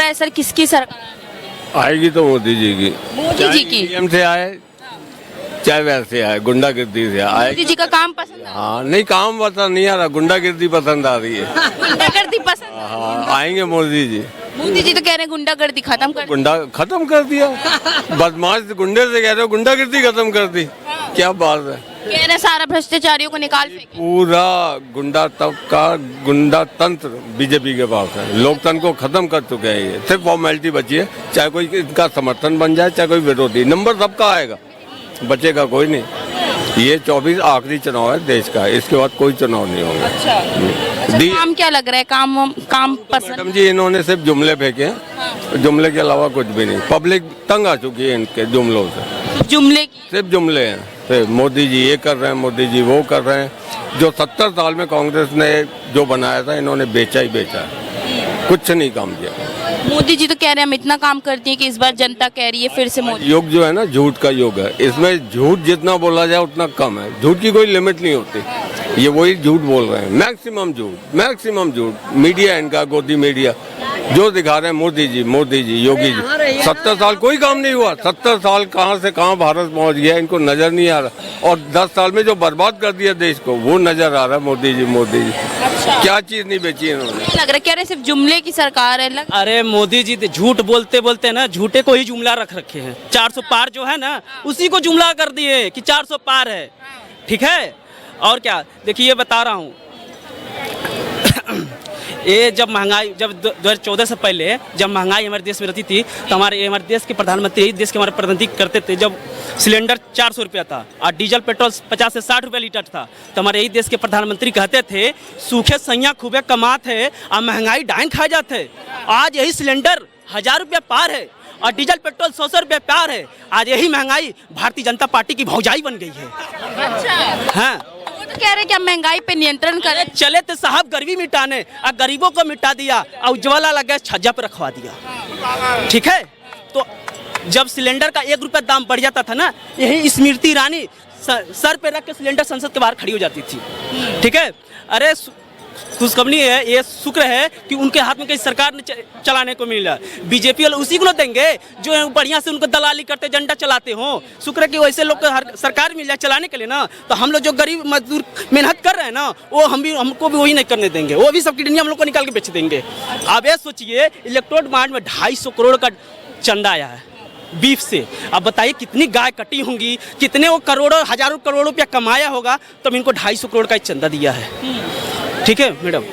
रहा है सर किसकी सरकार आएगी तो मोदी जी की। मोदी जी की। पीएम से आए चाहे वैसे आए, गुंडागिर्दी से आए। मोदी जी का काम पसंद है, हाँ नहीं, काम पसंद नहीं आ रहा, गुंडागिर्दी पसंद आ रही है। गुंडागर्दी पसंद है। हाँ आएंगे मोदी जी। मोदी जी तो कह रहे हैं गुंडागर्दी खत्म कर। गुंडा खत्म कर दिया, बदमाश गुंडे से कह रहे हो गुंडागिर्दी खत्म कर दी, क्या बात है। कह रहे हैं सारा भ्रष्टाचारियों को निकाल फेंके। पूरा गुंडा तबका, गुंडा तंत्र बीजेपी के पास है, लोकतंत्र को खत्म कर चुके हैं। ये सिर्फ फॉर्मेलिटी बची है, चाहे कोई इनका समर्थन बन जाए चाहे कोई विरोधी, नंबर सबका आएगा, बचेगा कोई नहीं। ये 24 आखिरी चुनाव है देश का, इसके बाद कोई चुनाव नहीं होगा। अच्छा, काम क्या लग रहा है, काम पसंद? मैडम जी इन्होंने सिर्फ जुमले फेंके हैं, जुमले के अलावा कुछ भी नहीं। पब्लिक तंग आ चुकी है इनके जुमलों से, जुमले की। सिर्फ जुमले हैं। फिर मोदी जी ये कर रहे हैं, मोदी जी वो कर रहे हैं। जो 70 साल में कांग्रेस ने जो बनाया था इन्होंने बेचा ही बेचा है, कुछ नहीं काम किया। मोदी जी तो कह रहे हैं हम इतना काम करते हैं कि इस बार जनता कह रही है फिर से मोदी। युग जो है ना झूठ का युग है, इसमें झूठ जितना बोला जाए उतना कम है, झूठ की कोई लिमिट नहीं होती। ये वही झूठ बोल रहे हैं, मैक्सिमम झूठ, मैक्सिमम झूठ। मीडिया इनका गोदी मीडिया जो दिखा रहे हैं, मोदी जी योगी जी। 70 साल कोई काम नहीं हुआ, 70 साल कहाँ से कहाँ भारत पहुँच गया इनको नजर नहीं आ रहा। और 10 साल में जो बर्बाद कर दिया देश को वो नजर आ रहा है मोदी जी। अच्छा। क्या चीज नहीं बेची इन्होंने। लग रहा है कह रहे सिर्फ जुमले की सरकार है। अरे मोदी जी झूठ बोलते बोलते ना झूठे को ही जुमला रख रखे हैं। 400 पार जो है ना उसी को जुमला कर दिए कि 400 पार है, ठीक है। और क्या, देखिए ये बता रहा हूँ, ये जब महंगाई, जब 2014 से पहले जब महंगाई हमारे देश में रहती थी तो हमारे देश के प्रधानमंत्री, देश के हमारे प्रधानमंत्री करते थे, जब सिलेंडर 400 रुपया था और डीजल पेट्रोल 50 से 60 रुपया लीटर था, तो हमारे यही देश के प्रधानमंत्री कहते थे सूखे सैया खूबे कमाते हैं और महंगाई डाइन खा जाते। आज यही सिलेंडर 1000 रुपया पार है और डीजल पेट्रोल 100 रुपया पार है। आज यही महंगाई भारतीय जनता पार्टी की भौजाई बन गई है। अच्छा। हाँ, तो कह रहे हैं कि हम महंगाई पे नियंत्रण करें। चले तो साहब गरीबी मिटाने और गरीबों को मिटा दिया और उज्ज्वला लगा छज्जा पे रखवा दिया, ठीक है। तो जब सिलेंडर का 1 रुपया दाम बढ़ जाता था ना, यही स्मृति ईरानी सर पे रख के सिलेंडर संसद के बाहर खड़ी हो जाती थी, ठीक है। अरे खुशखबरी है, ये शुक्र है कि उनके हाथ में कहीं सरकार ने चलाने को मिला। बीजेपी वाले उसी को ना देंगे जो बढ़िया से उनको दलाली करते झंडा चलाते हो। शुक्र है कि वैसे लोग को सरकार मिल जाए चलाने के लिए ना, तो हम लोग जो गरीब मजदूर मेहनत कर रहे हैं ना वो हमको भी वही नहीं करने देंगे, वो भी सब किडनी हम लोग को निकाल के बेच देंगे। अब ये सोचिए इलेक्ट्रोड मार्ट में 250 करोड़ का चंदा आया है बीफ से। अब बताइए कितनी गाय कटी होंगी, कितने वो करोड़ों हजारों करोड़ रुपया कमाया होगा, तब इनको 250 करोड़ का चंदा दिया है, ठीक है मैडम।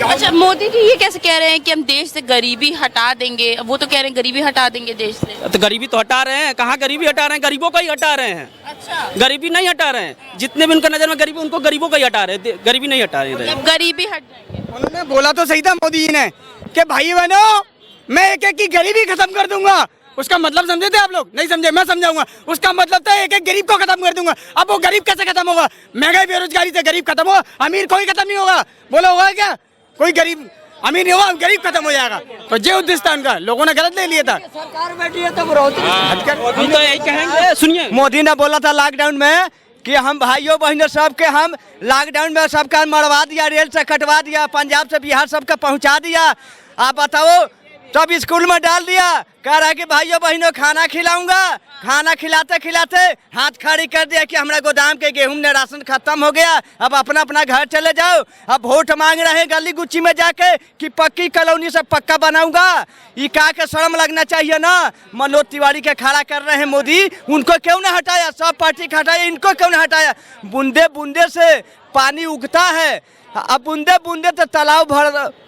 अच्छा, मोदी जी ये कैसे कह रहे हैं कि हम देश से गरीबी हटा देंगे? वो तो कह रहे हैं गरीबी हटा देंगे देश से। तो गरीबी तो हटा रहे हैं, कहाँ गरीबी हटा रहे हैं, गरीबों का ही हटा रहे हैं। अच्छा, गरीबी नहीं हटा रहे हैं, जितने भी उनका नजर में गरीबी, उनको गरीबों का ही हटा रहे हैं, गरीबी नहीं हटा रहे हैं। गरीबी हट जाएगी। उन्होंने बोला तो सही था मोदी जी ने कि भाई बहनों मैं एक एक की गरीबी खत्म कर दूंगा। उसका मतलब समझे थे आप लोग? नहीं समझे, मैं समझाऊंगा। उसका मतलब था एक एक गरीब को खत्म कर दूंगा। अब वो गरीब कैसे खत्म होगा? महंगाई बेरोजगारी से गरीब खत्म होगा, अमीर कोई खत्म नहीं होगा। बोला होगा क्या? कोई गरीब अमीर नहीं होगा, गरीब खत्म हो जाएगा। तो ये उद्देश्य था उनका, लोगों ने गलत ले लिया था। सरकार बैठी है तो विरोधी हम तो यही कहेंगे, सुनिए मोदी ने बोला था लॉकडाउन में कि हम भाइयों बहनों सबके हम लॉकडाउन में सबका मरवा दिया, रेल से कटवा दिया, पंजाब से बिहार सबका पहुंचा दिया। आप बताओ, सब स्कूल में डाल दिया। कह रहा है कि भाइयों बहनों खाना खिलाऊंगा, खाना खिलाते खिलाते हाथ खड़ी कर दिया कि हमारा गोदाम के गेहूं ने राशन खत्म हो गया, अब अपना अपना घर चले जाओ। अब वोट मांग रहे हैं गली गुच्ची में जाके कि पक्की कॉलोनी से पक्का बनाऊंगा। ये का के शर्म लगना चाहिए ना। मनोज तिवारी के खड़ा कर रहे हैं मोदी, उनको क्यों ना हटाया? सब पार्टी का हटाया, इनको क्यों ना हटाया? बूंदे बूंदे से पानी उगता है, अब बूंदे बूंदे तो तालाब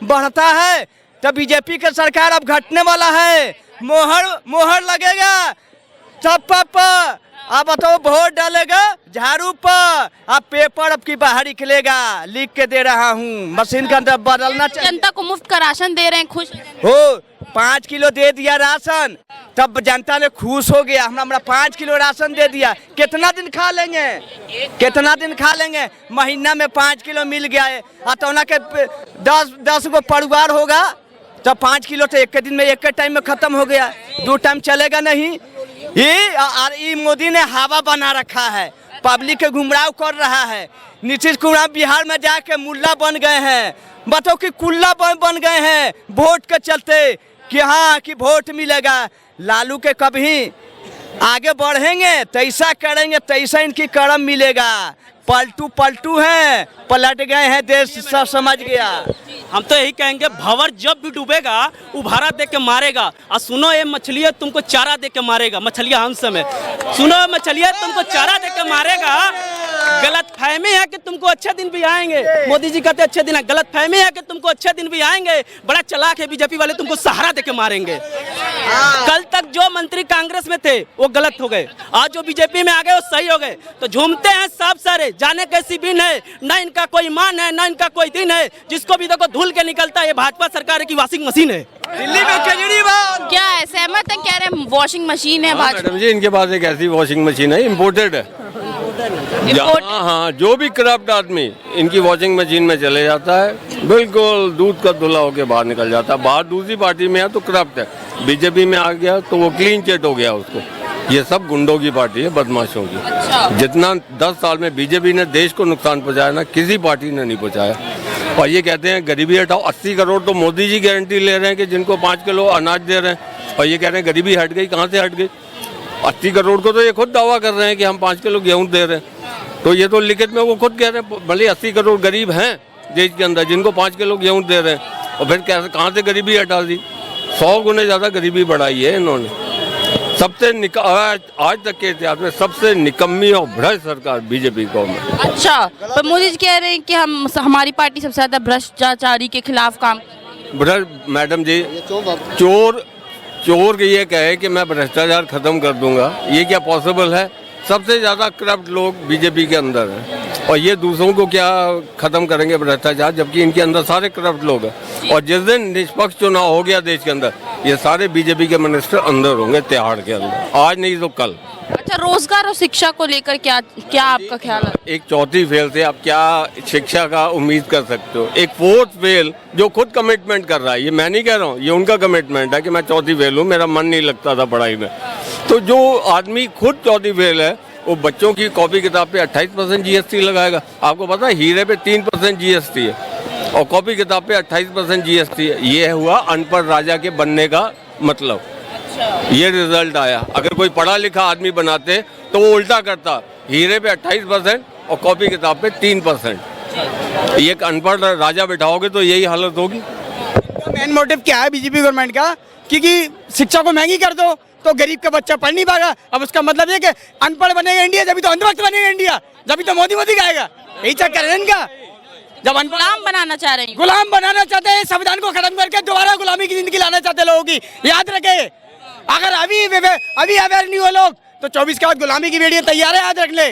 बढ़ता है। तो बीजेपी की सरकार अब घटने वाला है, मोहर लगेगा सब पर। आप बताओ, वोट डालेगा झाड़ू पर, अब पेपर अब की बाहर निकलेगा, लिख के दे रहा हूँ, मशीन का अंदर बदलना चाहिए। जनता को मुफ्त का राशन दे रहे हैं, खुश हो 5 किलो दे दिया राशन, तब जनता ने खुश हो गया। हमरा 5 किलो राशन दे दिया, कितना दिन खा लेंगे? कितना दिन खा लेंगे? महीना में 5 किलो मिल गया है। अतौना के 10 गो परिवार होगा तो 5 किलो तो एक दिन में, एक टाइम में खत्म हो गया। 2 टाइम चलेगा नहीं। ये मोदी ने हवा बना रखा है, पब्लिक के गुमराह कर रहा है। नीतीश कुमार बिहार में जाके मुल्ला बन गए हैं, बताओ कि कुल्ला बन गए हैं वोट के चलते। कि हाँ कि वोट मिलेगा। लालू के कभी आगे बढ़ेंगे तैसा करेंगे तैसा इनकी कर्म मिलेगा। पलटू पलटू हैं, पलट गए हैं, देश सब समझ गया। हम तो यही कहेंगे भंवर जब भी डूबेगा उभारा दे के मारेगा। और सुनो ये मछलियाँ तुमको चारा दे के मारेगा। मछलियाँ हंस में सुनो मछलियाँ तुमको चारा दे के मारेगा। गलत फहमी है कि तुमको अच्छे दिन भी आएंगे। मोदी जी कहते अच्छे दिन है, गलत फहमी है कि तुमको अच्छे दिन भी आएंगे। बड़ा चालाक है बीजेपी वाले, तुमको सहारा दे के मारेंगे। कल तक जो मंत्री कांग्रेस में थे वो गलत हो गए, आज जो बीजेपी में आ गए वो सही हो गए। तो झूमते हैं सब सारे, जाने कैसी बिन है, न इनका कोई मान है न इनका कोई दिन है। जिसको भी देखो धुल के निकलता है। ये भाजपा सरकार की वॉशिंग मशीन है। दिल्ली में केजरीवाल क्या है, सहमत है? कह रहे हैं वॉशिंग मशीन है भाजपा। मैडम जी इनके पास एक ऐसी वॉशिंग मशीन है, इम्पोर्टेड है। हाँ, जो भी करप्ट आदमी इनकी वॉशिंग मशीन में चले जाता है, बिल्कुल दूध का धुला होके बाहर निकल जाता है। बाहर दूसरी पार्टी में है तो करप्ट है, बीजेपी में आ गया तो वो क्लीन चिट हो गया उसको। ये सब गुंडों की पार्टी है, बदमाशों की। अच्छा। जितना 10 साल में बीजेपी ने देश को नुकसान पहुंचाया ना, किसी पार्टी ने नहीं पहुंचाया। और ये कहते हैं गरीबी हटाओ, 80 करोड़ तो मोदी जी गारंटी ले रहे हैं कि जिनको 5 किलो अनाज दे रहे हैं। और ये कह रहे हैं गरीबी हट गई, कहाँ से हट गई? 80 करोड़ को तो ये खुद दावा कर रहे हैं कि हम 5 किलो गेहूँ दे रहे हैं। तो ये तो लिखित में वो खुद कह रहे हैं, भले 80 करोड़ गरीब हैं देश के अंदर जिनको 5 किलो गेहूँ दे रहे हैं। और फिर कैसे कहाँ से गरीबी हटा दी? 100 गुने ज़्यादा गरीबी बढ़ाई है इन्होंने। सबसे आज तक के इतिहास में सबसे निकम्मी और भ्रष्ट सरकार बीजेपी को में। अच्छा, पर मोदी जी कह रहे हैं कि हमारी पार्टी सबसे ज्यादा भ्रष्टाचारी के खिलाफ काम। मैडम जी, चोर ये कहे कि मैं भ्रष्टाचार खत्म कर दूंगा, ये क्या पॉसिबल है? सबसे ज्यादा करप्ट लोग बीजेपी के अंदर हैं और ये दूसरों को क्या खत्म करेंगे भ्रष्टाचार, जबकि इनके अंदर सारे करप्ट लोग हैं। और जिस दिन निष्पक्ष चुनाव हो गया देश के अंदर, ये सारे बीजेपी के मिनिस्टर अंदर होंगे तिहाड़ के अंदर, आज नहीं तो कल। अच्छा, रोजगार और शिक्षा को लेकर क्या आपका ख्याल है? एक चौथी फेल से आप क्या शिक्षा का उम्मीद कर सकते हो? एक 4th फेल जो खुद कमिटमेंट कर रहा है, ये मैं नहीं कह रहा हूँ, ये उनका कमिटमेंट है कि मैं चौथी फेल हूँ, मेरा मन नहीं लगता था पढ़ाई में। तो जो आदमी खुद चौथी फेल है वो बच्चों की कॉपी किताब पे 28% GST लगाएगा। आपको पता है हीरे पे 3% GST है और कॉपी किताब पे 28% GST है। ये हुआ अनपढ़ राजा के बनने का मतलब। ये रिजल्ट आया। अगर कोई पढ़ा लिखा आदमी बनाते तो वो उल्टा करता, हीरे पे 28% और कॉपी किताब पे 3%। ये अनपढ़ राजा बिठाओगे तो यही हालत होगी। मेन मोटिव क्या है बीजेपी गवर्नमेंट का? क्योंकि शिक्षा को महंगी कर दो तो गरीब का बच्चा पढ़ नहीं पाएगा। अब उसका मतलब ये कि अनपढ़ बनेगा इंडिया, जब तो अंधभक्त बनेगा इंडिया, जब तो मोदी गाएगा। यही चक्कर है इनका। जब गुलाम बनाना चाह रहे हैं, गुलाम बनाना चाहते हैं, संविधान को खत्म करके दोबारा गुलामी की जिंदगी लाना चाहते हैं लोगों की। याद रखे, अगर अभी अवेयर नहीं हो लोग तो 24 के बाद गुलामी की वीडियो तैयार है, याद रख ले।